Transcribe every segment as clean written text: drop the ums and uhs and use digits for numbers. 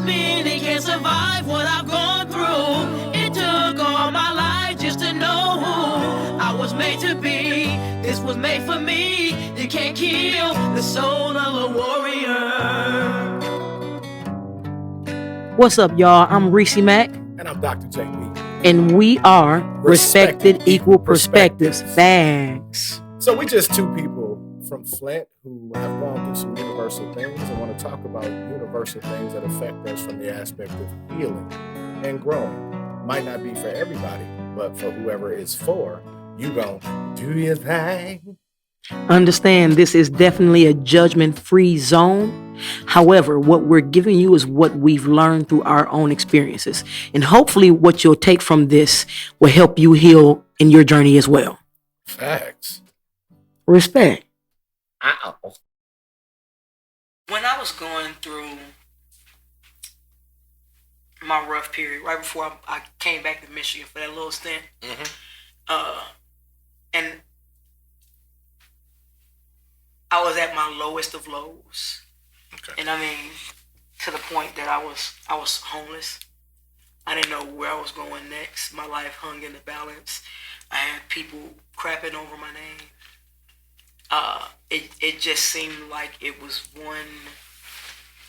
been, they can't survive what I've gone through. It took all my life just to know who I was made to be. This was made for me. You can't kill the soul of a warrior. What's up, y'all? I'm Reese Mack. And I'm Dr. JB. And we are Respected Equal Perspectives. Facts. So we're just two people from Flint who have gone through some universal things and want to talk about universal things that affect us from the aspect of healing and growing. Might not be for everybody, but for whoever it's for, you gon' do your thing. Understand, this is definitely a judgment-free zone. However, what we're giving you is what we've learned through our own experiences. And hopefully what you'll take from this will help you heal in your journey as well. Facts. Respect. Ow. When I was going through my rough period, right before I came back to Michigan for that little stint, and I was at my lowest of lows. Okay. And I mean, to the point that I was homeless. I didn't know where I was going next. My life hung in the balance. I had people crapping over my name. It just seemed like it was one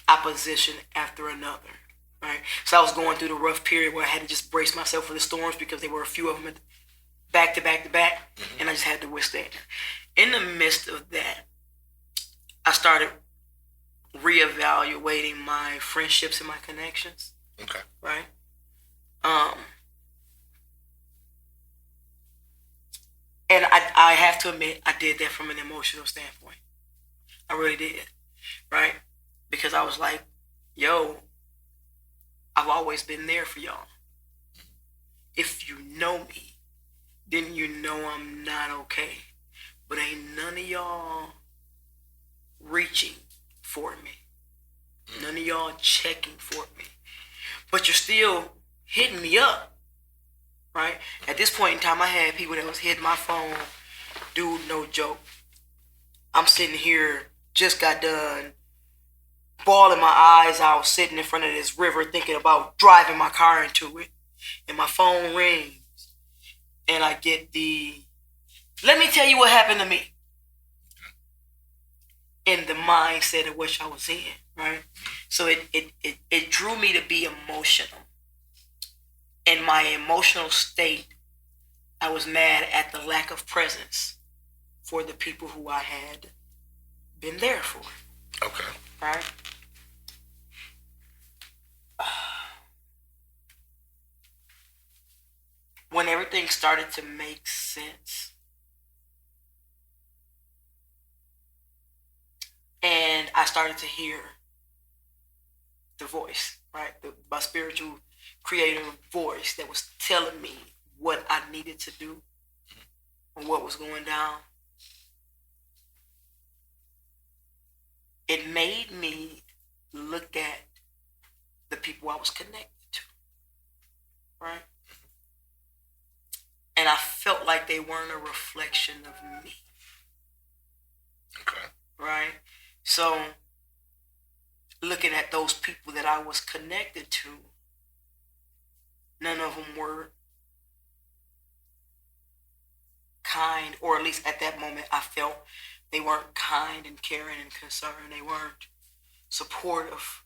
opposition after another, right? So I was going through the rough period where I had to just brace myself for the storms because there were a few of them back to back to back, and I just had to withstand. In the midst of that, I started reevaluating my friendships and my connections. Okay. Right? And I have to admit, I did that from an emotional standpoint. I really did. Right? Because I was like, yo, I've always been there for y'all. If you know me, then you know I'm not okay. But ain't none of y'all reaching for me. None of y'all checking for me. But you're still hitting me up. Right? At this point in time, I had people that was hitting my phone. Dude, no joke. I'm sitting here, just got done, bawling my eyes out, sitting in front of this river, thinking about driving my car into it. And my phone rings. And I get let me tell you what happened to me. In the mindset of which I was in, right? So it drew me to be emotional. In my emotional state, I was mad at the lack of presence for the people who I had been there for. Okay. Right? When everything started to make sense, and I started to hear the voice, right? My spiritual creative voice that was telling me what I needed to do and what was going down. It made me look at the people I was connected to, right? And I felt like they weren't a reflection of me. Okay. Right? So, looking at those people that I was connected to, none of them were kind, or at least at that moment, I felt they weren't kind and caring and concerned. They weren't supportive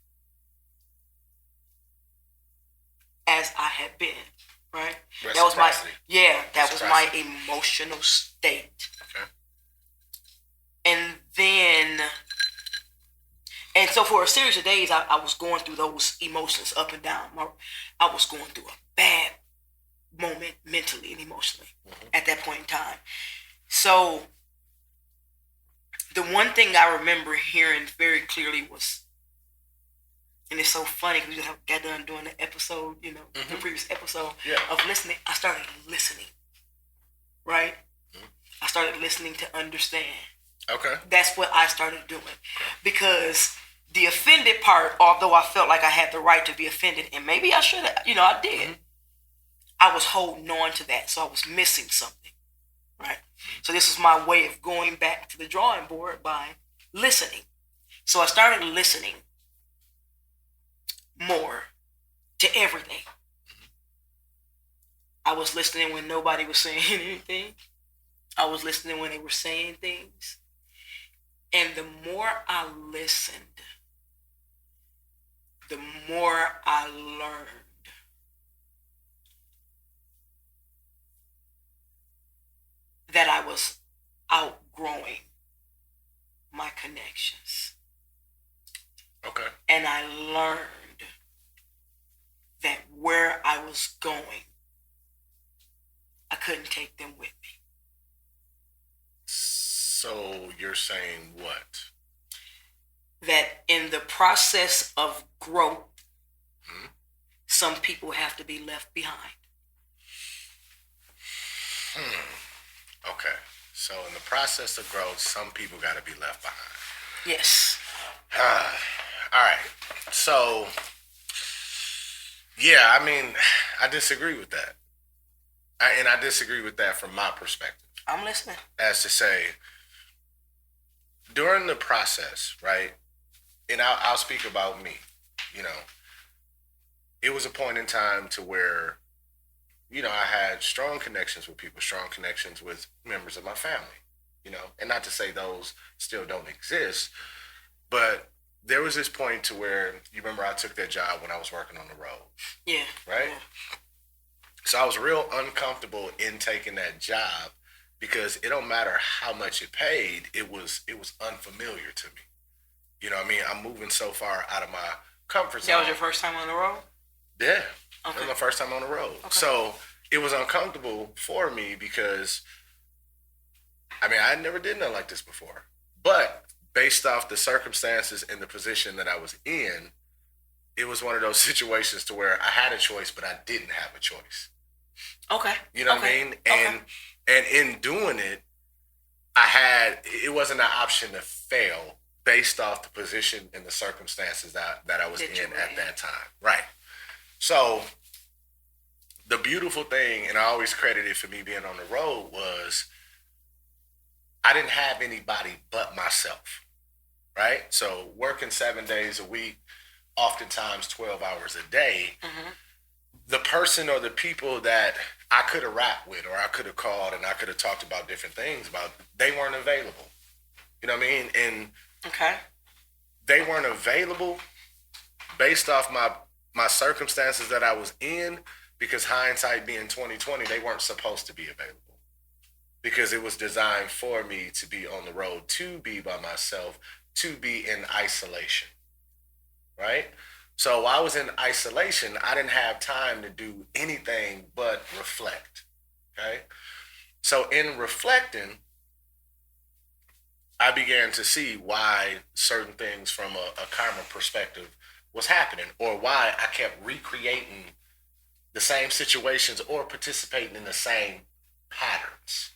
as I had been, right? That was my emotional state. Okay. And so for a series of days, I was going through those emotions up and down. I was going through a bad moment mentally and emotionally at that point in time. So the one thing I remember hearing very clearly was, and it's so funny because we just got done doing the episode, the previous episode of listening. I started listening, right? I started listening to understand. Okay. That's what I started doing. Because the offended part, although I felt like I had the right to be offended, and maybe I should have, I did. I was holding on to that, so I was missing something, right? So this is my way of going back to the drawing board by listening. So I started listening more. was listening when nobody was saying anything. I was listening when they were saying things. And the more I listened, the more I learned. That I was outgrowing my connections. Okay. And I learned that where I was going, I couldn't take them with me. So you're saying what? That in the process of growth, some people have to be left behind. Okay. So in the process of growth, some people got to be left behind. Yes. All right. So, yeah, I mean, I disagree with that. And I disagree with that from my perspective. I'm listening. As to say, during the process, right? And I'll speak about me, it was a point in time to where, I had strong connections with people, strong connections with members of my family, and not to say those still don't exist, but there was this point to where, you remember I took that job when I was working on the road. Yeah. Right? Yeah. So I was real uncomfortable in taking that job because it don't matter how much it paid, it was unfamiliar to me. You know what I mean? I'm moving so far out of my comfort zone. That was your first time on the road? Yeah. Okay. That was my first time on the road. Okay. So it was uncomfortable for me because, I never did nothing like this before. But based off the circumstances and the position that I was in, it was one of those situations to where I had a choice, but I didn't have a choice. Okay. You know what I mean? And in doing it, it wasn't an option to fail based off the position and the circumstances that I was in at that time. Right. So the beautiful thing, and I always credit it for me being on the road, was I didn't have anybody but myself. Right? So working 7 days a week, oftentimes 12 hours a day, the person or the people that I could have rapped with or I could have called and I could have talked about different things about, they weren't available. You know what I mean? And they weren't available based off my circumstances that I was in, because hindsight being 2020, they weren't supposed to be available. Because it was designed for me to be on the road, to be by myself, to be in isolation. Right? So while I was in isolation, I didn't have time to do anything but reflect. Okay? So in reflecting, I began to see why certain things from a karma perspective was happening, or why I kept recreating the same situations or participating in the same patterns.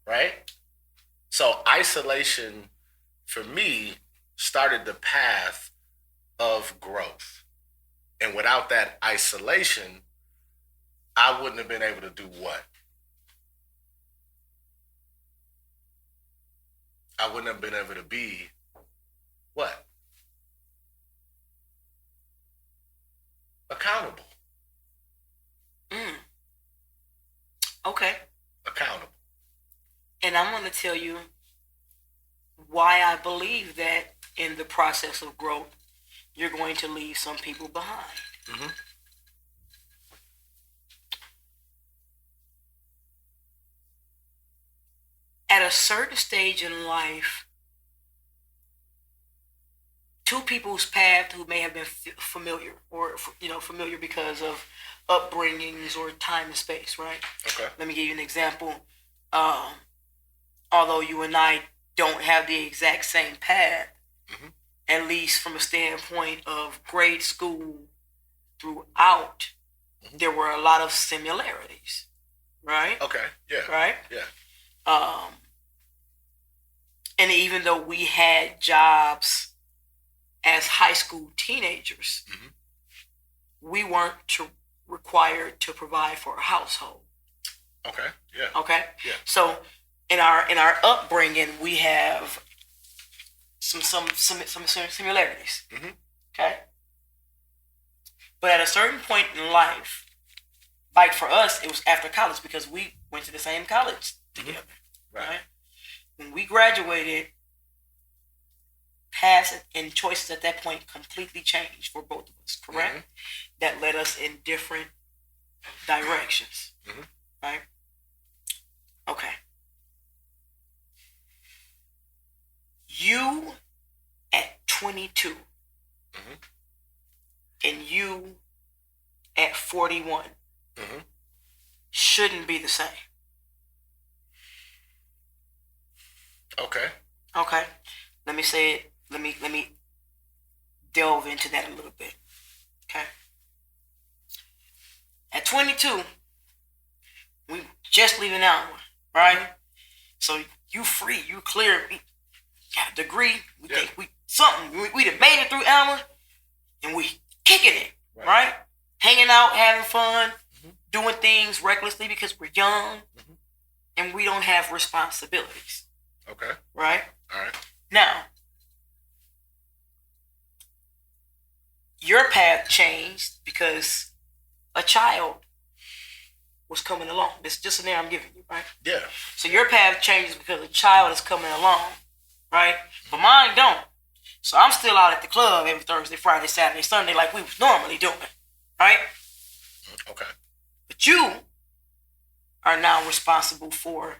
Right? So isolation for me started the path of growth. And without that isolation, I wouldn't have been able to do what? I wouldn't have been able to be what? Accountable. Okay. Accountable. And I'm going to tell you why I believe that in the process of growth, you're going to leave some people behind. At a certain stage in life, two people's path who may have been familiar, or familiar because of upbringings or time and space, right? Okay. Let me give you an example. Although you and I don't have the exact same path, at least from a standpoint of grade school throughout, there were a lot of similarities, right? Okay. Yeah. Right? Yeah. And even though we had jobs as high school teenagers, we weren't required to provide for a household. Okay. Yeah. Okay. Yeah. So in our upbringing, we have some similarities. Okay. But at a certain point in life, like for us, it was after college because we went to the same college together. Right? When we graduated, paths and choices at that point completely changed for both of us, correct? That led us in different directions, right? Okay. You at 22 and you at 41 shouldn't be the same. Okay. Okay. Let me say it. Let me delve into that a little bit. Okay. At 22, we just leaving Alma, right? So you free, you clear, we got a degree. We think we something. We done made it through Alma, and we kicking it, right? Hanging out, having fun, doing things recklessly because we're young, and we don't have responsibilities. Okay. Right? All right. Now, your path changed because a child was coming along. This is just an air I'm giving you, right? Yeah. So your path changes because a child is coming along, right? But mine don't. So I'm still out at the club every Thursday, Friday, Saturday, Sunday like we was normally doing, right? Okay. But you are now responsible for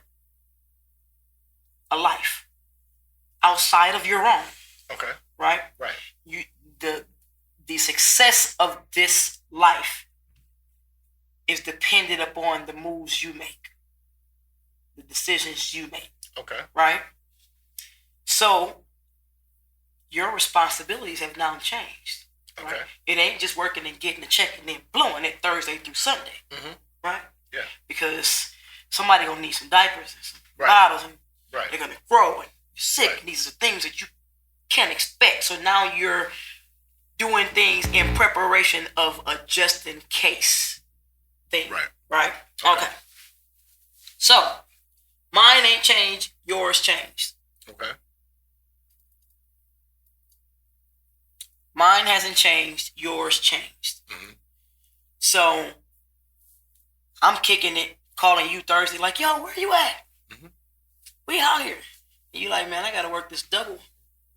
a life outside of your own. Okay. Right? Right. You the success of this life is dependent upon the moves you make, the decisions you make. Okay. Right? So your responsibilities have now changed. Right? Okay. It ain't just working and getting a check and then blowing it Thursday through Sunday. Right? Yeah. Because somebody gonna need some diapers and some bottles and they're gonna grow and you're sick. And these are things that you can't expect. So now you're doing things in preparation of a just in case thing. Right? Okay. So mine ain't changed, yours changed. Okay. Mine hasn't changed, yours changed. So I'm kicking it, calling you Thursday, like, yo, where you at? We out here. And you like, man, I gotta work this double,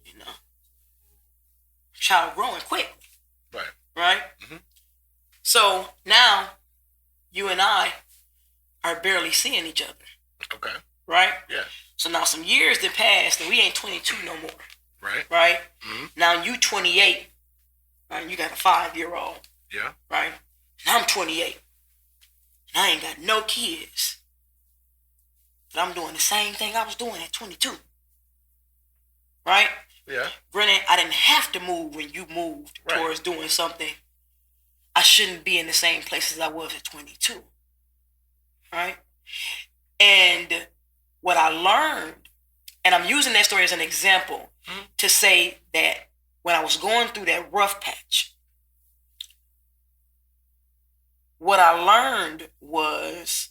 you know. Child growing quick. Right? So now you and I are barely seeing each other. Okay. Right? Yeah. So now some years that passed and we ain't 22 no more. Right. Now you 28. Right? You got a 5-year-old. Yeah. Right? And I'm 28. And I ain't got no kids. But I'm doing the same thing I was doing at 22. Right? Yeah. Granted, I didn't have to move when you moved towards doing something. I shouldn't be in the same place as I was at 22. Right? And what I learned, and I'm using that story as an example to say that when I was going through that rough patch, what I learned was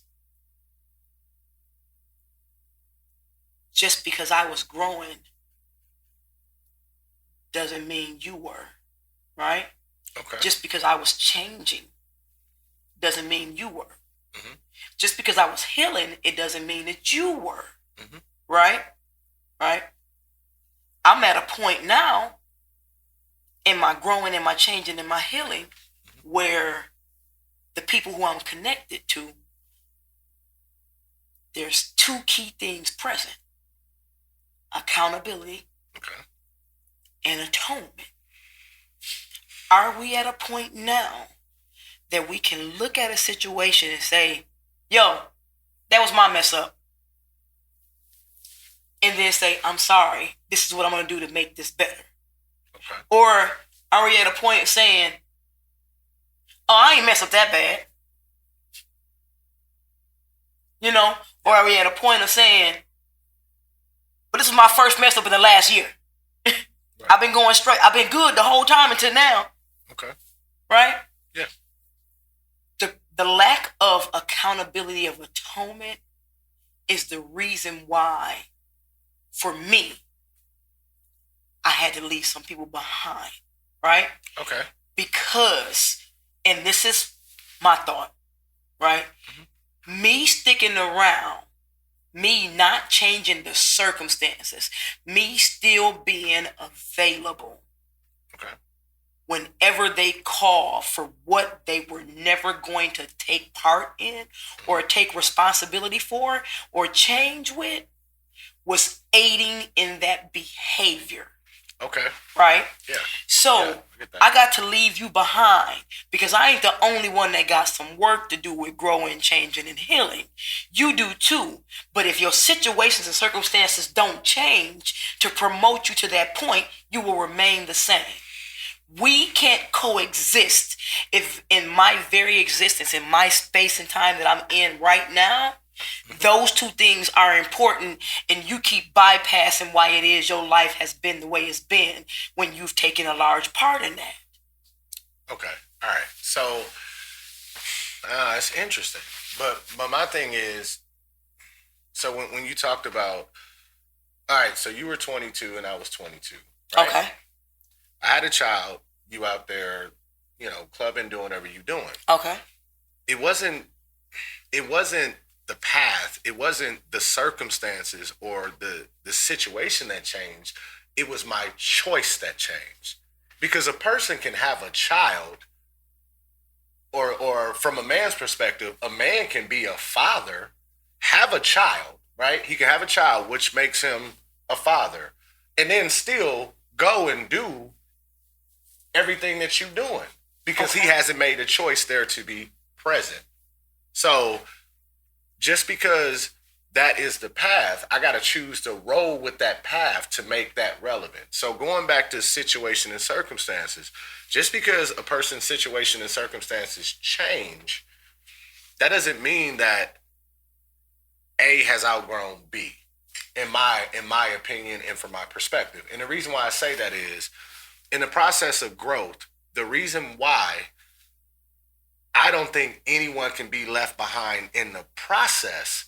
just because I was growing doesn't mean you were, right? Okay. Just because I was changing doesn't mean you were. Just because I was healing, it doesn't mean that you were, right? Right? I'm at a point now in my growing, in my changing, in my healing, where the people who I'm connected to, there's 2 key things present: accountability and atonement. Are we at a point now that we can look at a situation and say, yo, that was my mess up, and then say, I'm sorry, this is what I'm going to do to make this better? Okay. Or are we at a point saying, oh, I ain't mess up that bad? You know? Or are we at a point of saying, but this is my first mess up in the last year. I've been going straight. I've been good the whole time until now. Okay. Right? Yeah. The lack of accountability of atonement is the reason why, for me, I had to leave some people behind. Right? Okay. Because, and this is my thought, right? Me sticking around, me not changing the circumstances, me still being available. Okay. Whenever they call for what they were never going to take part in or take responsibility for or change with, was aiding in that behavior. Okay. Right? Yeah. So I got to leave you behind because I ain't the only one that got some work to do with growing, changing, and healing. You do too. But if your situations and circumstances don't change to promote you to that point, you will remain the same. We can't coexist if in my very existence, in my space and time that I'm in right now, those two things are important, and you keep bypassing why it is your life has been the way it's been when you've taken a large part in that. Okay. All right. So it's interesting. But my thing is, so when you talked about, all right, so you were 22 and I was 22. Right? Okay. I had a child, you out there, clubbing, doing whatever you doing. Okay. It wasn't the path, it wasn't the circumstances or the situation that changed. It was my choice that changed. Because a person can have a child, or from a man's perspective, a man can be a father, have a child, right? He can have a child, which makes him a father, and then still go and do everything that you're doing because he hasn't made a choice there to be present. So just because that is the path, I got to choose to roll with that path to make that relevant. So going back to situation and circumstances, just because a person's situation and circumstances change, that doesn't mean that A has outgrown B, in my opinion and from my perspective. And the reason why I say that is, in the process of growth, the reason why I don't think anyone can be left behind in the process,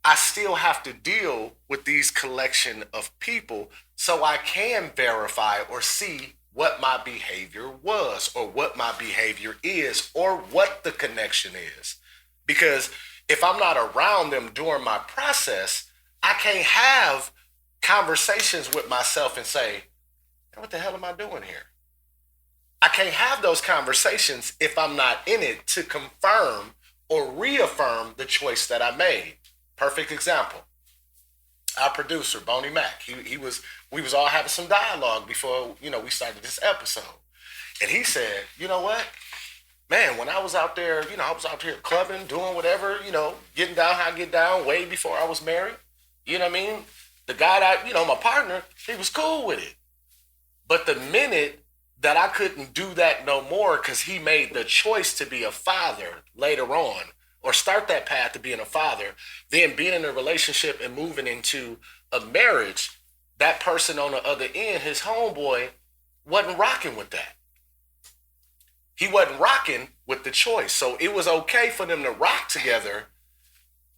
I still have to deal with these collection of people so I can verify or see what my behavior was or what my behavior is or what the connection is. Because if I'm not around them during my process, I can't have conversations with myself and say, what the hell am I doing here? I can't have those conversations if I'm not in it to confirm or reaffirm the choice that I made. Perfect example. Our producer, Boney Mac, we was all having some dialogue before, we started this episode. And he said, you know what? Man, when I was out there, I was out here clubbing, doing whatever, getting down how I get down way before I was married. You know what I mean? The guy that, my partner, he was cool with it. But the minute that I couldn't do that no more because he made the choice to be a father later on or start that path to being a father, then being in a relationship and moving into a marriage, that person on the other end, his homeboy, wasn't rocking with that. He wasn't rocking with the choice. So it was okay for them to rock together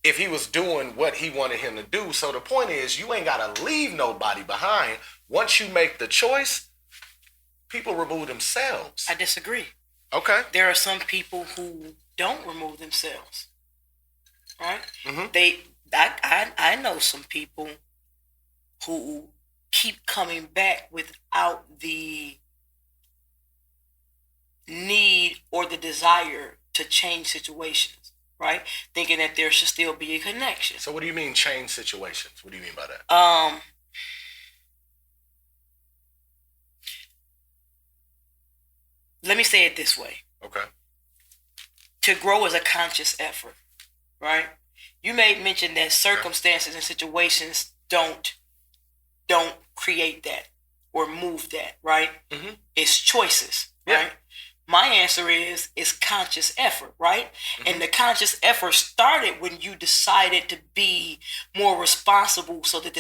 if he was doing what he wanted him to do. So the point is, you ain't got to leave nobody behind. Once you make the choice, people remove themselves. I disagree. Okay. There are some people who don't remove themselves. Right? Mm-hmm. I know some people who keep coming back without the need or the desire to change situations, right? Thinking that there should still be a connection. So what do you mean change situations? What do you mean by that? Let me say it this way. Okay. To grow is a conscious effort, right? You may mention that circumstances and situations don't create that or move that, right? Mm-hmm. It's choices, right? My answer is conscious effort, right? Mm-hmm. And the conscious effort started when you decided to be more responsible so that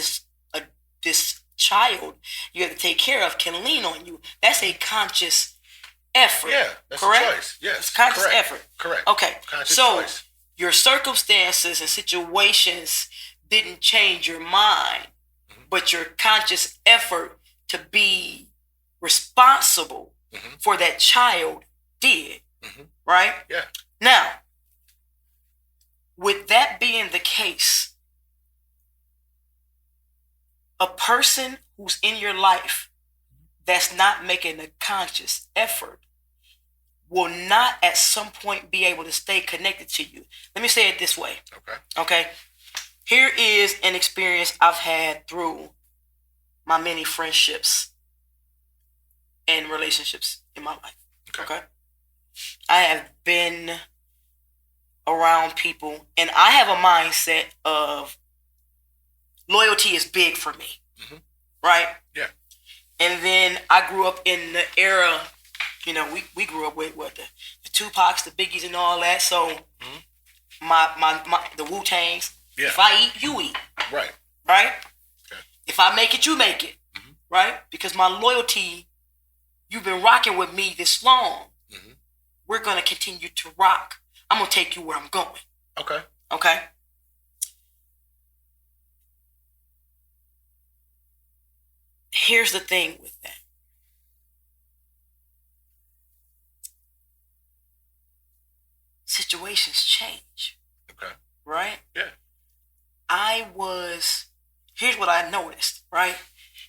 this child you have to take care of can lean on you. That's a conscious effort. Yeah, that's correct? a choice. Yes, it's conscious effort. Correct. Okay, conscious so choice. Your circumstances and situations didn't change your mind, but your conscious effort to be responsible for that child did, right? Yeah. Now, with that being the case, a person who's in your life that's not making a conscious effort will not at some point be able to stay connected to you. Let me say it this way. Okay. Here is an experience I've had through my many friendships and relationships in my life. Okay. I have been around people, and I have a mindset of loyalty is big for me. Mm-hmm. Right? Yeah. And then I grew up in the era, you know, we grew up with what the Tupacs, the Biggies, and all that. So my the Wu-Tangs. Yeah. If I eat, you eat. Right. Right? Okay. If I make it, you make it. Mm-hmm. Right? Because my loyalty, you've been rocking with me this long. Mm-hmm. We're going to continue to rock. I'm going to take you where I'm going. Okay. Okay? Here's the thing with that. Situations change. Okay. Right? Yeah. Here's what I noticed, right?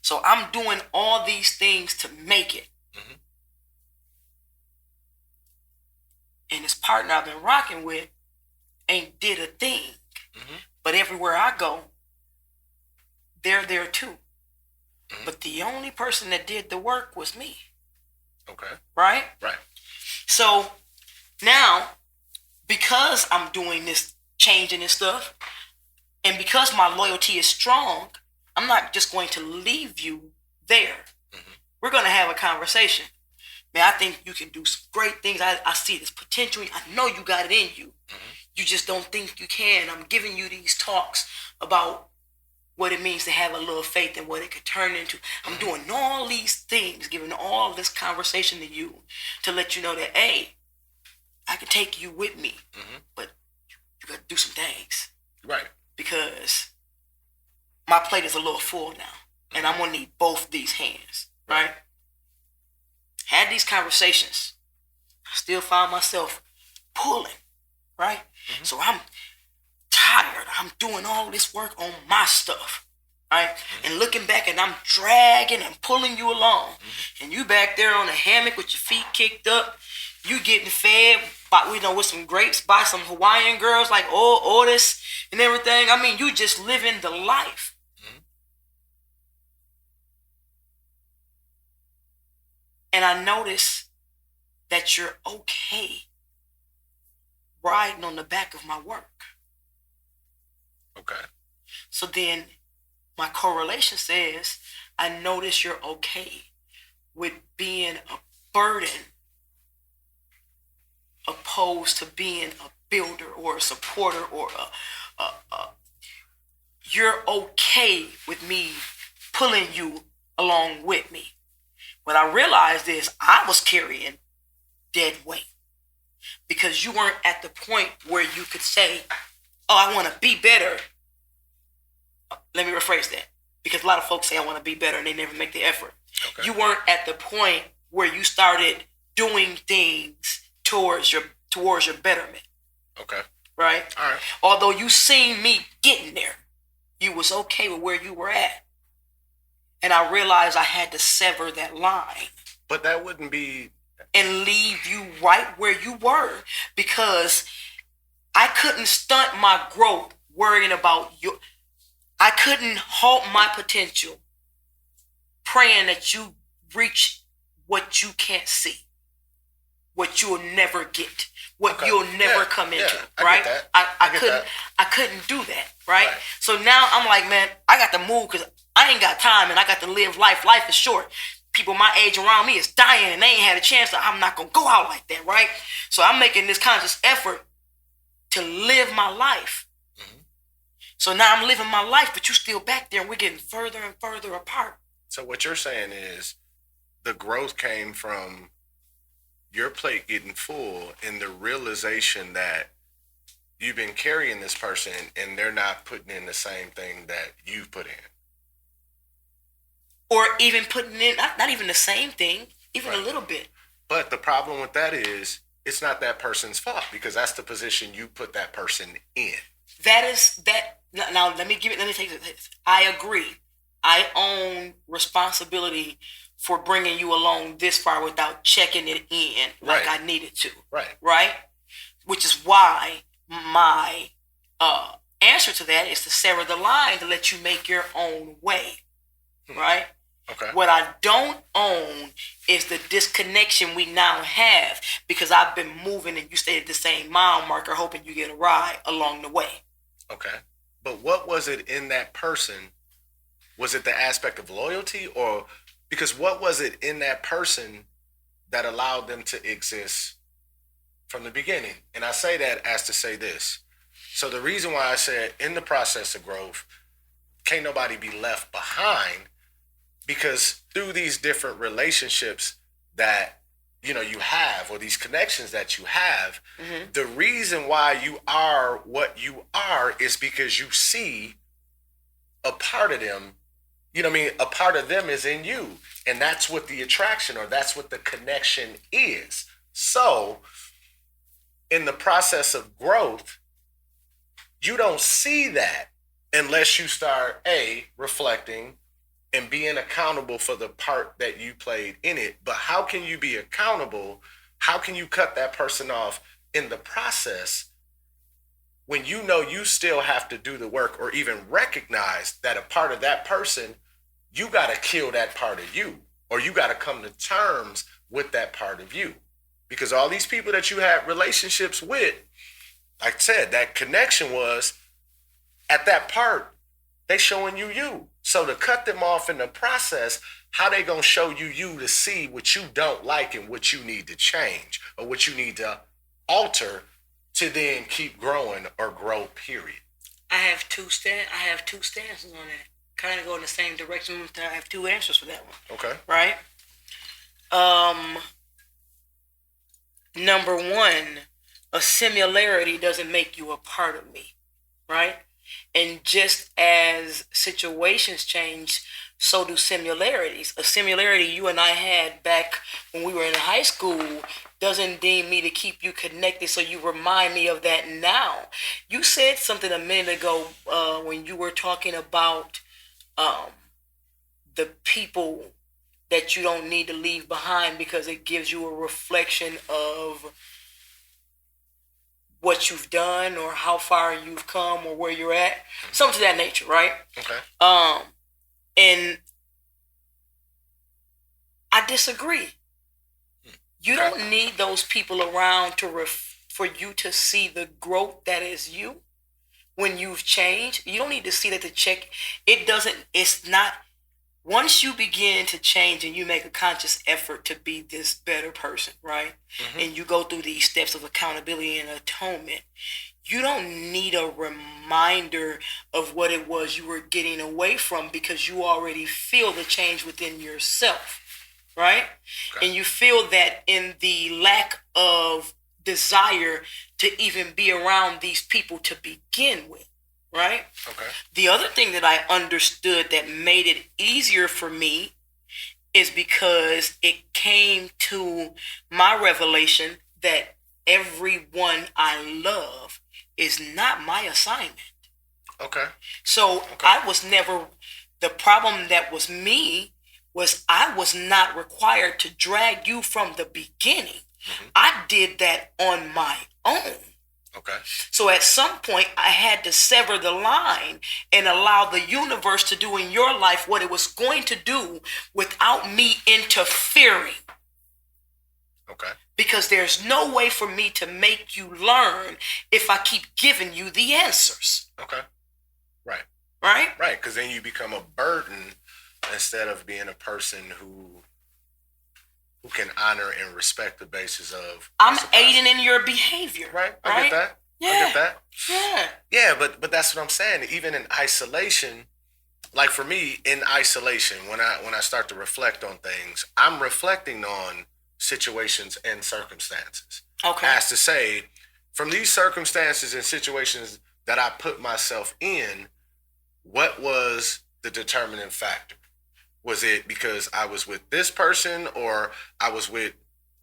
So I'm doing all these things to make it. Mm-hmm. And this partner I've been rocking with ain't did a thing. Mm-hmm. But everywhere I go, they're there too. Mm-hmm. But the only person that did the work was me. Okay. Right? Right. So now, because I'm doing this changing and stuff, and because my loyalty is strong, I'm not just going to leave you there. Mm-hmm. We're going to have a conversation. Man, I think you can do some great things. I see this potential. I know you got it in you. Mm-hmm. You just don't think you can. I'm giving you these talks about what it means to have a little faith and what it could turn into. I'm doing all these things, giving all this conversation to you to let you know that, hey, I can take you with me, but you got to do some things. Right. Because my plate is a little full now, and I'm going to need both these hands, right? Had these conversations. I still find myself pulling, right? Mm-hmm. So I'm tired. I'm doing all this work on my stuff, right? Mm-hmm. And looking back, and I'm dragging and pulling you along. Mm-hmm. And you back there on the hammock with your feet kicked up. You getting fed by, with some grapes by some Hawaiian girls like Otis and everything. I mean, you just living the life. Mm-hmm. And I notice that you're okay riding on the back of my work. Okay. So then my correlation says, I notice you're okay with being a burden opposed to being a builder or a supporter or you're okay with me pulling you along with me. What I realized is I was carrying dead weight because you weren't at the point where you could say, oh, I want to be better. Let me rephrase that, because a lot of folks say I want to be better and they never make the effort. Okay. You weren't at the point where you started doing things towards your betterment. Okay. Right? All right. Although you seen me getting there, you was okay with where you were at. And I realized I had to sever that line. But that wouldn't be... And leave you right where you were, because I couldn't stunt my growth worrying about you. I couldn't halt my potential praying that you reach what you can't see, what you'll never get, what you'll never come into, right? I couldn't do that, right? So now I'm like, man, I got to move because I ain't got time and I got to live life. Life is short. People my age around me is dying and they ain't had a chance, so I'm not going to go out like that, right? So I'm making this conscious effort to live my life. Mm-hmm. So now I'm living my life, but you still back there and we're getting further and further apart. So what you're saying is the growth came from your plate getting full and the realization that you've been carrying this person and they're not putting in the same thing that you've put in. Or even putting in, not even the same thing, even a little bit. But the problem with that is it's not that person's fault because that's the position you put that person in. That is that. Now let me take this. I agree. I own responsibility for bringing you along this far without checking it in like I needed to. Right. Which is why my answer to that is to sever the line to let you make your own way. Right. Okay. What I don't own is the disconnection we now have because I've been moving and you stayed at the same mile marker hoping you get a ride along the way. Okay. But what was it in that person? Was it the aspect of loyalty or because what was it in that person that allowed them to exist from the beginning? And I say that as to say this. So the reason why I said in the process of growth, can't nobody be left behind because through these different relationships that you have or these connections that you have, the reason why you are what you are is because you see a part of them, a part of them is in you. And that's what the attraction or that's what the connection is. So in the process of growth, you don't see that unless you start reflecting and being accountable for the part that you played in it. But how can you be accountable? How can you cut that person off in the process when you still have to do the work or even recognize that a part of that person, you got to kill that part of you or you got to come to terms with that part of you. Because all these people that you had relationships with, like I said, that connection was at that part, they showing you. So to cut them off in the process, how they gonna show you to see what you don't like and what you need to change or what you need to alter to then keep growing or grow, period. I have two stances on that. Kind of go in the same direction. I have two answers for that one. Okay. Right? Number one, a similarity doesn't make you a part of me. Right? And just as situations change, so do similarities. A similarity you and I had back when we were in high school doesn't deem me to keep you connected, so you remind me of that now. You said something a minute ago when you were talking about the people that you don't need to leave behind because it gives you a reflection of what you've done or how far you've come or where you're at. Something to that nature, right? Okay. And I disagree. You don't need those people around for you to see the growth that is you when you've changed. You don't need to see that it's not, once you begin to change and you make a conscious effort to be this better person, right? Mm-hmm. And you go through these steps of accountability and atonement, you don't need a reminder of what it was you were getting away from because you already feel the change within yourself, right? Okay. And you feel that in the lack of desire to even be around these people to begin with. Right? Okay. The other thing that I understood that made it easier for me is because it came to my revelation that everyone I love is not my assignment. Okay. So I was never, the problem that was me was I was not required to drag you from the beginning. Mm-hmm. I did that on my own. Okay. So at some point, I had to sever the line and allow the universe to do in your life what it was going to do without me interfering. Okay. Because there's no way for me to make you learn if I keep giving you the answers. Okay. Right. Right? Right, because then you become a burden instead of being a person who can honor and respect the basis of. I'm aiding in your behavior. Right. I get that. Yeah. I get that. Yeah. Yeah, but that's what I'm saying. Even in isolation, like for me, in isolation, when I start to reflect on things, I'm reflecting on situations and circumstances. Okay. As to say, from these circumstances and situations that I put myself in, what was the determining factor? Was it because I was with this person or I was with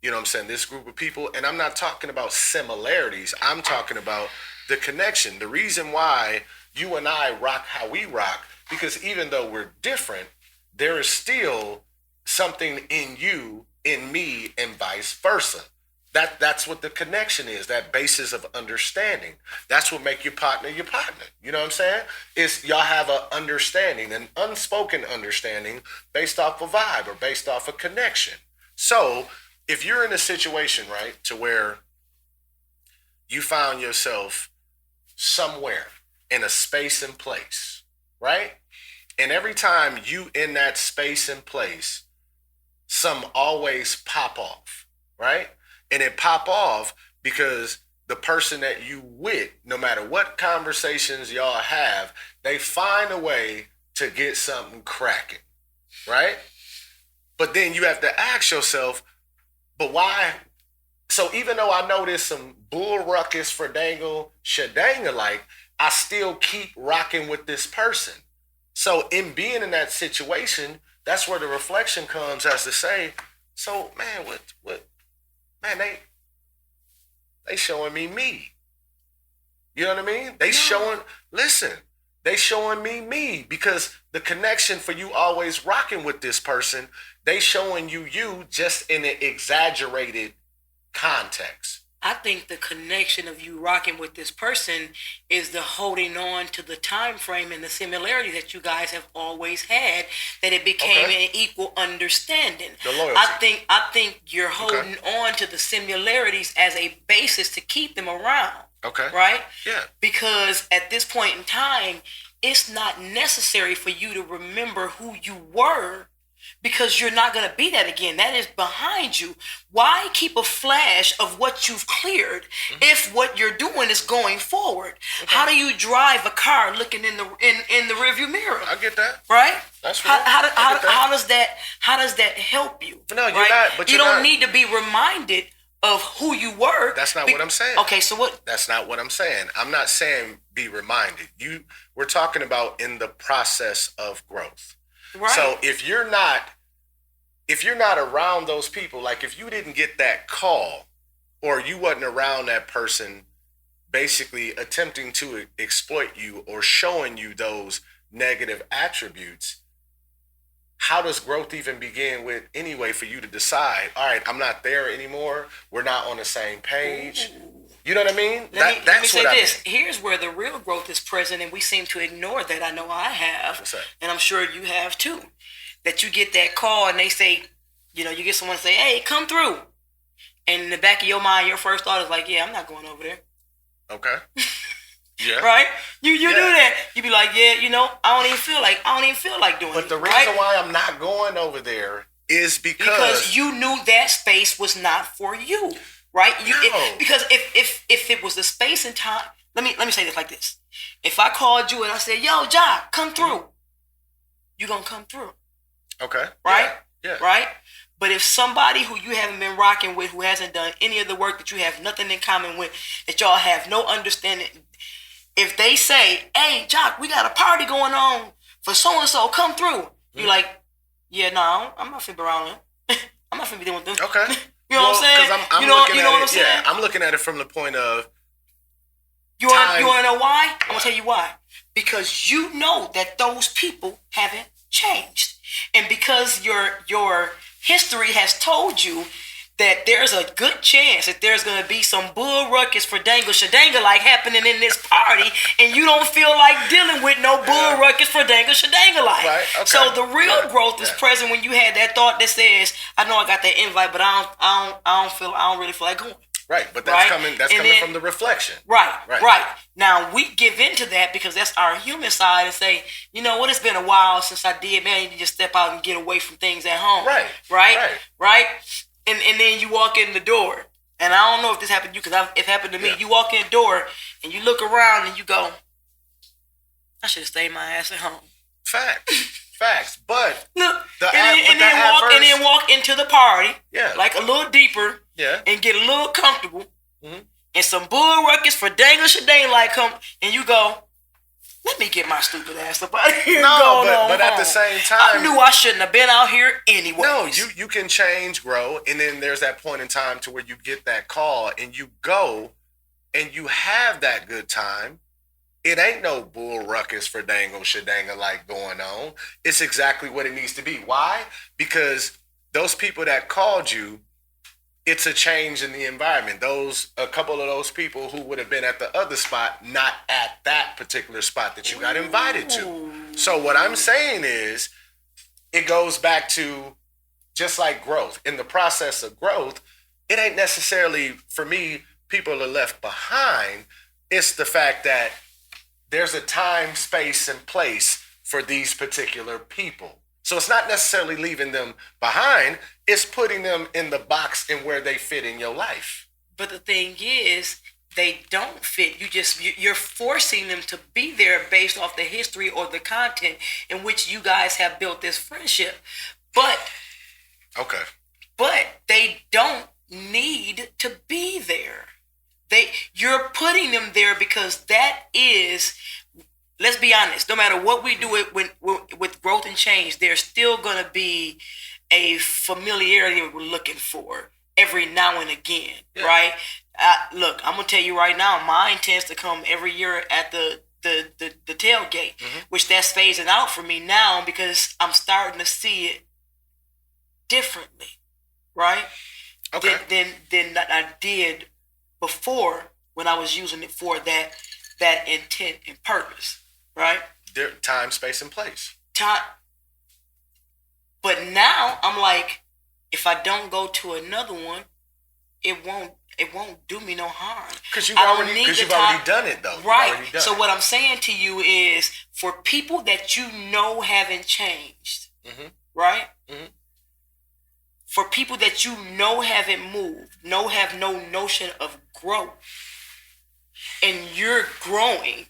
you know what I'm saying, this group of people. And I'm not talking about similarities. I'm talking about the connection. The reason why you and I rock how we rock, because even though we're different, there is still something in you, in me, and vice versa. That's what the connection is, that basis of understanding. That's what make your partner. You know what I'm saying? It's y'all have an understanding, an unspoken understanding based off a vibe or based off a connection. So if you're in a situation, right, to where you found yourself somewhere in a space and place, right? And every time you in that space and place, some always pop off, right? And it pop off because the person that you with, no matter what conversations y'all have, they find a way to get something cracking, right? But then you have to ask yourself, but why? So even though I know there's some bull ruckus for dangle shadanga, like, I still keep rocking with this person. So in being in that situation, that's where the reflection comes as to say, so man, what? Man, they showing me. You know what I mean? They showing me because the connection for you always rocking with this person, they showing you just in an exaggerated context. I think the connection of you rocking with this person is the holding on to the time frame and the similarity that you guys have always had, that it became an equal understanding. The loyalty. I think you're holding on to the similarities as a basis to keep them around. Okay. Right? Yeah. Because at this point in time, it's not necessary for you to remember who you were, because you're not going to be that again. That is behind you. Why keep a flash of what you've cleared if what you're doing is going forward? Okay. How do you drive a car looking in the rearview mirror? I get that. Right? That's real. How does that help you? No, you're right? not. But you don't need to be reminded of who you were. That's not what I'm saying. Okay, so what? That's not what I'm saying. I'm not saying be reminded. We're talking about in the process of growth. Right. So if you're not around those people, like if you didn't get that call or you wasn't around that person basically attempting to exploit you or showing you those negative attributes, how does growth even begin with anyway for you to decide, all right, I'm not there anymore. We're not on the same page. Ooh. You know what I mean? Let me say this. Here's where the real growth is present, and we seem to ignore that. I know I have, and I'm sure you have too. That you get that call, and they say, you get someone to say, hey, come through. And in the back of your mind, your first thought is like, yeah, I'm not going over there. Okay. Yeah. Right? You do that. You be like, yeah, I don't even feel like doing it. But the reason why I'm not going over there is because you knew that space was not for you. Right? Because if it was the space and time, let me say this like this. If I called you and I said, yo, Jock, come through, you gonna come through. Okay. Right? Yeah. Right? But if somebody who you haven't been rocking with, who hasn't done any of the work, that you have nothing in common with, that y'all have no understanding, if they say, hey, Jock, we got a party going on for so-and-so, come through. You're like, yeah, no, I'm not finna be around them. I'm not finna be dealing with them. Okay. You know what I'm saying? I'm looking at it. Yeah, I'm looking at it from the point of you want to know why? I'm gonna tell you why. Because you know that those people haven't changed, and because your history has told you that there's a good chance that there's gonna be some bull ruckus for dangle shadanga like happening in this party, and you don't feel like dealing with no bull ruckus for dangle shadanga like. Right, okay. So the real growth is present when you had that thought that says, I know I got that invite, but I don't really feel like going. Right, but that's coming from the reflection. Right. Now we give into that because that's our human side and say, you know what, it's been a while since I did, man, I need to just step out and get away from things at home. Right. And then you walk in the door, and I don't know if this happened to you because it happened to me. You walk in the door, and you look around, and you go, I should have stayed my ass at home. Facts. But look, and then walk into the party, like a little deeper, and get a little comfortable, and some bull ruckus for dangle shadang like come, and you go, let me get my stupid ass up out of here. No, but at the same time, I knew I shouldn't have been out here anyway. No, you can change, grow, and then there's that point in time to where you get that call and you go and you have that good time. It ain't no bull ruckus for dangle shadanga like going on. It's exactly what it needs to be. Why? Because those people that called you, it's a change in the environment. A couple of those people who would have been at the other spot, not at that particular spot that you got invited to. So what I'm saying is, it goes back to just like growth. In the process of growth, it ain't necessarily, for me, people are left behind. It's the fact that there's a time, space, and place for these particular people. So it's not necessarily leaving them behind. It's putting them in the box and where they fit in your life. But the thing is, they don't fit. You're forcing them to be there based off the history or the content in which you guys have built this friendship. But they don't need to be there. You're putting them there because that is, let's be honest, no matter what we do with growth and change, there's still going to be a familiarity we're looking for every now and again, right? Look, I'm going to tell you right now, mine tends to come every year at the tailgate, which that's phasing out for me now because I'm starting to see it differently, right? Okay. Than I did before when I was using it for that intent and purpose, right? Time, space, and place. But now I'm like, if I don't go to another one, it won't do me no harm. Because you've already done it though. Right. So what I'm saying to you is, for people that you know haven't changed, right? For people that you know haven't moved, have no notion of growth, and you're growing,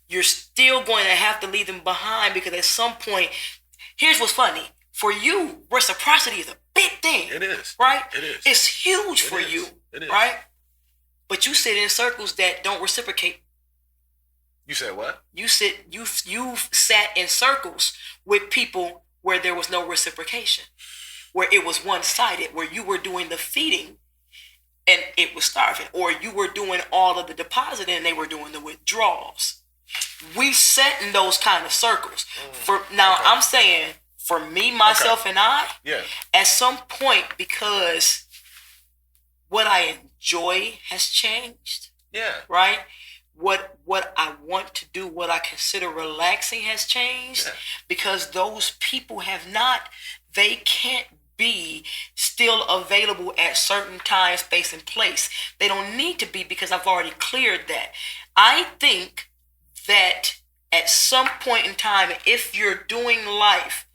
you're still going to have to leave them behind, because at some point, here's what's funny. For you, reciprocity is a big thing. It is. Right? It is. It's huge for you. It is. Right? But you sit in circles that don't reciprocate. You said what? You've sat in circles with people where there was no reciprocation, where it was one-sided, where you were doing the feeding and it was starving, or you were doing all of the depositing and they were doing the withdrawals. We sat in those kind of circles. I'm saying, for me, myself, and I, at some point, because what I enjoy has changed. Yeah. Right? What I want to do, what I consider relaxing has changed, because those people they can't be still available at certain time, space, and place. They don't need to be, because I've already cleared that. I think that at some point in time, if you're doing life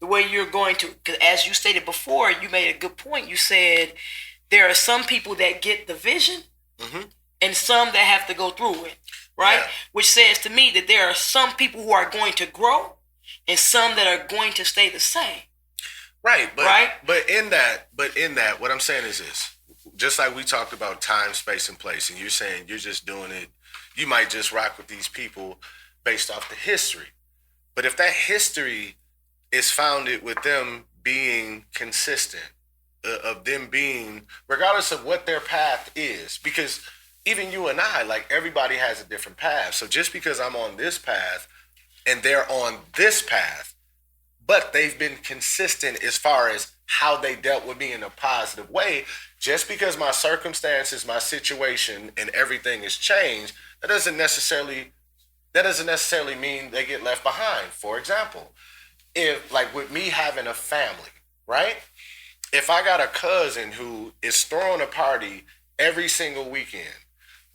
the way you're going to, because as you stated before, you made a good point. You said there are some people that get the vision and some that have to go through it, right? Yeah. Which says to me that there are some people who are going to grow and some that are going to stay the same. Right, but in that, what I'm saying is this: just like we talked about time, space, and place, and you're saying you're just doing it, you might just rock with these people based off the history. But if that history is founded with them being consistent, of them being, regardless of what their path is, because even you and I, like, everybody has a different path. So just because I'm on this path and they're on this path, but they've been consistent as far as how they dealt with me in a positive way, just because my circumstances, my situation, and everything has changed, that doesn't necessarily mean they get left behind. For example, if, like, with me having a family, right? If I got a cousin who is throwing a party every single weekend,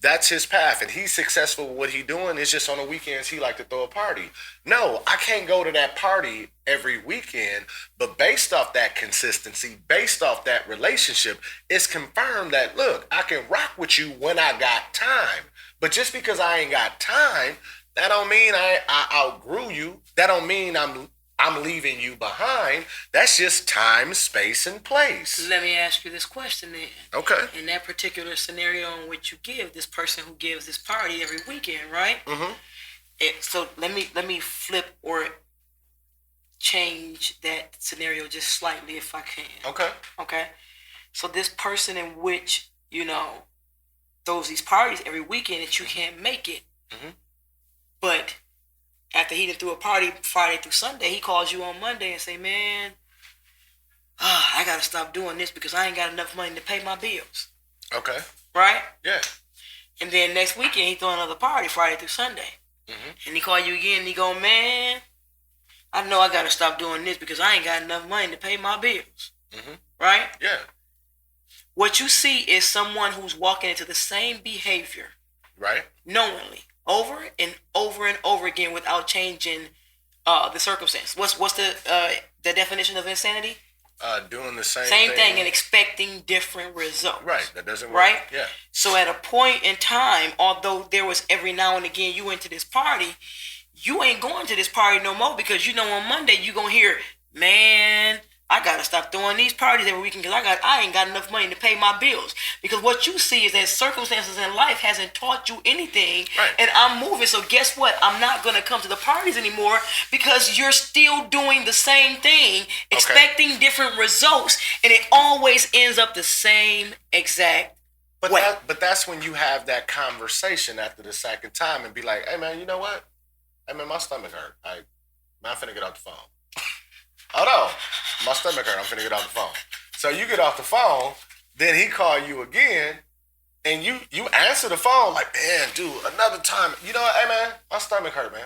that's his path, and he's successful with what he's doing. It's just on the weekends he like to throw a party. No, I can't go to that party every weekend, but based off that consistency, based off that relationship, it's confirmed that, look, I can rock with you when I got time. But just because I ain't got time, that don't mean I outgrew you. That don't mean I'm leaving you behind. That's just time, space, and place. Let me ask you this question then. Okay. In that particular scenario in which you give this person who gives this party every weekend, right? So let me flip or change that scenario just slightly if I can. Okay. Okay. So this person in which, throws these parties every weekend that you can't make it. Mm-hmm. But after he done threw a party Friday through Sunday, he calls you on Monday and say, man, I got to stop doing this because I ain't got enough money to pay my bills. Okay. Right? Yeah. And then next weekend, he throw another party Friday through Sunday. Mm-hmm. And he call you again and he go, man, I know I got to stop doing this because I ain't got enough money to pay my bills. Mm-hmm. Right? Yeah. What you see is someone who's walking into the same behavior. Right. Knowingly. Over and over and over again without changing the circumstance. What's the definition of insanity? Doing the same thing and expecting different results. Right, that doesn't work. Right? Yeah. So at a point in time, although there was every now and again you went to this party, you ain't going to this party no more because on Monday you gonna hear, man, I gotta stop throwing these parties every weekend because I ain't got enough money to pay my bills. Because what you see is that circumstances in life hasn't taught you anything, right. And I'm moving. So guess what? I'm not gonna come to the parties anymore because you're still doing the same thing, expecting different results, and it always ends up the same exact way. But that's when you have that conversation after the second time and be like, hey man, you know what? Hey man, my stomach hurt. I'm finna get off the phone. Oh no, my stomach hurt. I'm finna get off the phone. So you get off the phone, then he call you again, and you answer the phone like, man, dude, another time. You know what? Hey man, my stomach hurt, man.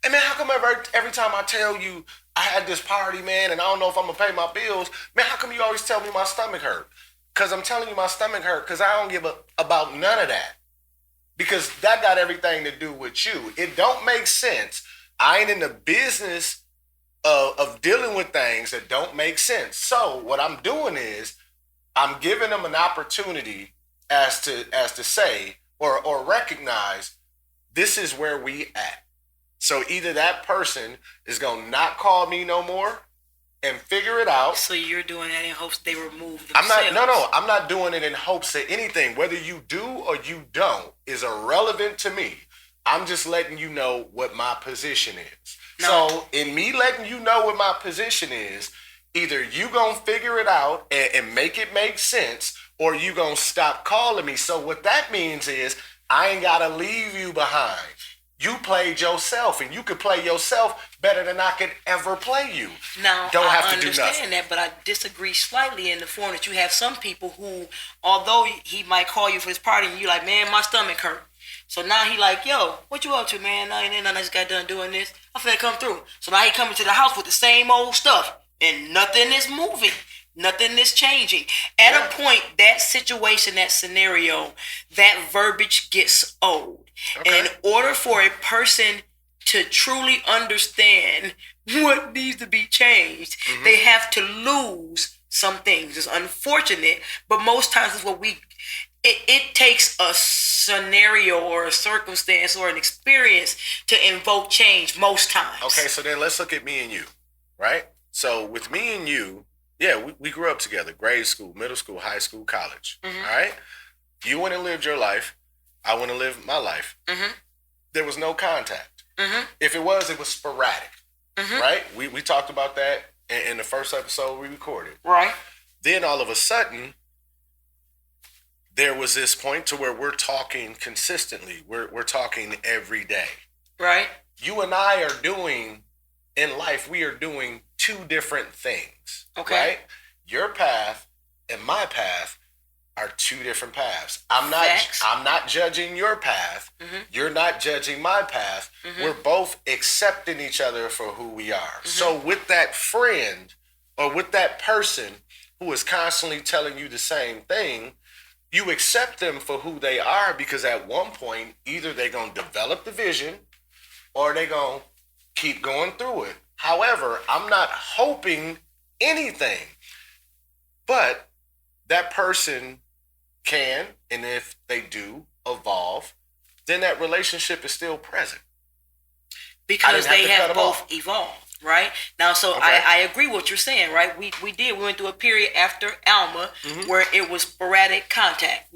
Hey man, how come every time I tell you I had this party, man, and I don't know if I'm gonna pay my bills, man, how come you always tell me my stomach hurt? Because I'm telling you my stomach hurt because I don't give about none of that. Because that got everything to do with you. It don't make sense. I ain't in the business of dealing with things that don't make sense. So what I'm doing is I'm giving them an opportunity as to say or recognize this is where we at. So either that person is gonna not call me no more and figure it out. So you're doing that in hopes they remove themselves. I'm not doing it in hopes of anything. Whether you do or you don't is irrelevant to me. I'm just letting you know what my position is. No. So in me letting you know what my position is, either you gonna figure it out and make it make sense, or you gonna stop calling me. So what that means is I ain't gotta leave you behind. You played yourself, and you could play yourself better than I could ever play you. Now, I understand that, but I disagree slightly in the form that you have some people who, although he might call you for his party, and you like, man, my stomach hurt. So now he like, yo, what you up to, man? I just got done doing this. I'm finna come through. So now he coming to the house with the same old stuff, and nothing is moving. Nothing is changing. At a point, that situation, that scenario, that verbiage gets old. Okay. And in order for a person to truly understand what needs to be changed, they have to lose some things. It's unfortunate, but most times it's what it takes a scenario or a circumstance or an experience to invoke change most times. Okay, so then let's look at me and you, right? So with me and you, yeah, we grew up together, grade school, middle school, high school, college, all right? You went and lived your life. I went and lived my life. There was no contact. If it was sporadic, right? We talked about that in the first episode we recorded. Right. Then all of a sudden, there was this point to where we're talking consistently. We're talking every day. Right. You and I are doing, in life, we are doing two different things. Okay. Right? Your path and my path are two different paths. I'm not judging your path. You're not judging my path. We're both accepting each other for who we are. So with that friend or with that person who is constantly telling you the same thing, you accept them for who they are because at one point, either they're going to develop the vision or they're going to keep going through it. However, I'm not hoping anything, but that person can, and if they do evolve, then that relationship is still present. Because they have both evolved, right? Now, so I agree with what you're saying, right? We went through a period after Alma where it was sporadic contact,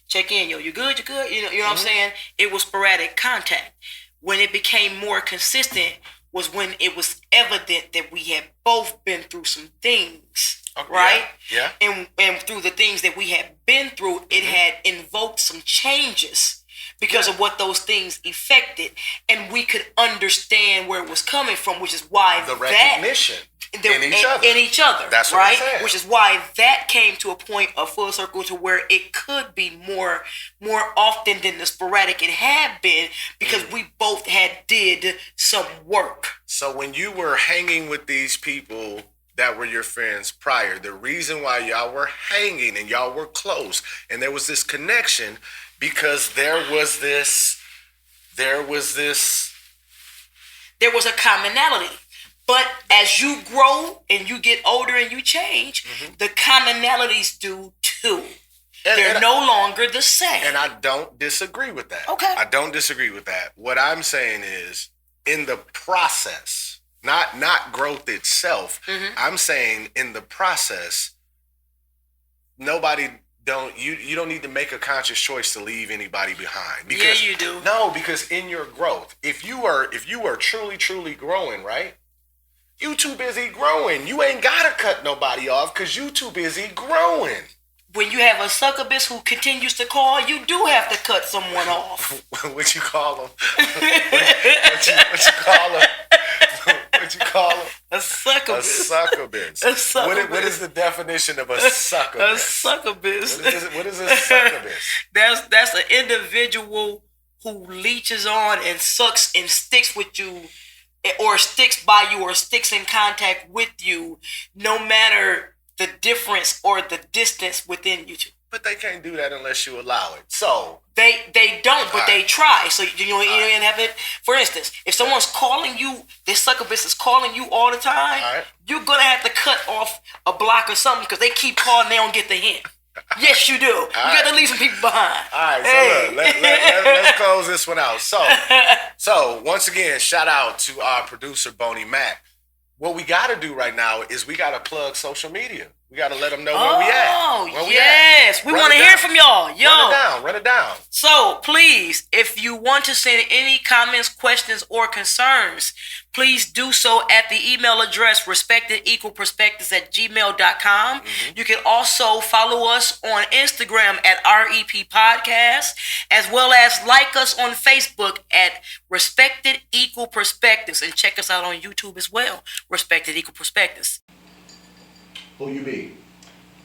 check in, yo, you good, you know what I'm saying? It was sporadic contact. when it became more consistent was when it was evident that we had both been through some things. Right? Yeah. And through the things that we had been through, it had invoked some changes because of what those things affected. And we could understand where it was coming from, which is why the recognition in each other. That's what right? I'm saying. Which is why that came to a point of full circle to where it could be more often than the sporadic it had been, because we both had did some work. So when you were hanging with these people that were your friends prior, the reason why y'all were hanging and y'all were close and there was this connection, because there was a commonality. But as you grow and you get older and you change, the commonalities do too. They're no longer the same. And I don't disagree with that. Okay. I don't disagree with that. What I'm saying is, in the process, not growth itself. I'm saying in the process, you don't need to make a conscious choice to leave anybody behind. Because, yeah, you do. No, because in your growth, if you are truly growing, right? You too busy growing. You ain't gotta cut nobody off because you too busy growing. When you have a succubus who continues to call, you do have to cut someone off. What you call them? What you call them? What you call them? A succubus. A succubus. A succubus. What is the definition of a succubus? A succubus. What is a succubus? That's an individual who leeches on and sucks and sticks with you, or sticks by you, or sticks in contact with you, no matter the difference or the distance within you two. But they can't do that unless you allow it. So they don't, but they try. So you have it. For instance, if someone's calling you, this succubus is calling you all the time, you're gonna have to cut off a block or something because they keep calling. They don't get the hint. Yes, you do. You got to leave some people behind. All right, so look, let's close this one out. So once again, shout out to our producer Boney Mac. What we got to do right now is we got to plug social media. We got to let them know where we at. Oh, yes. We want to hear from y'all. Yo. Run it down. So, please, if you want to send any comments, questions, or concerns, please do so at the email address respectedequalperspectives@gmail.com. You can also follow us on Instagram at REP Podcast, as well as like us on Facebook at Respected Equal Perspectives, and check us out on YouTube as well, Respected Equal Perspectives. Who you be?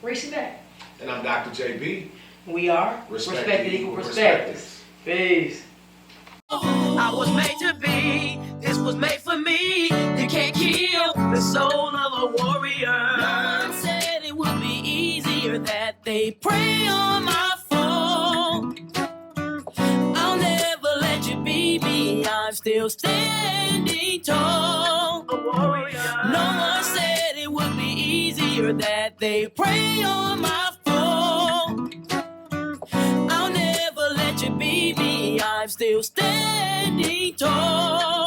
Reese Beck. And I'm Dr. JB. We are Respected Equal Perspectives. Peace. I was made to be, this was made for me. You can't kill the soul of a warrior. No one said it would be easier, that they prey on my phone. I'll never let you be me, I'm still standing tall. A warrior. No one said it would be easier, that they prey on my phone. I'll never let you be me, I'm still standing tall.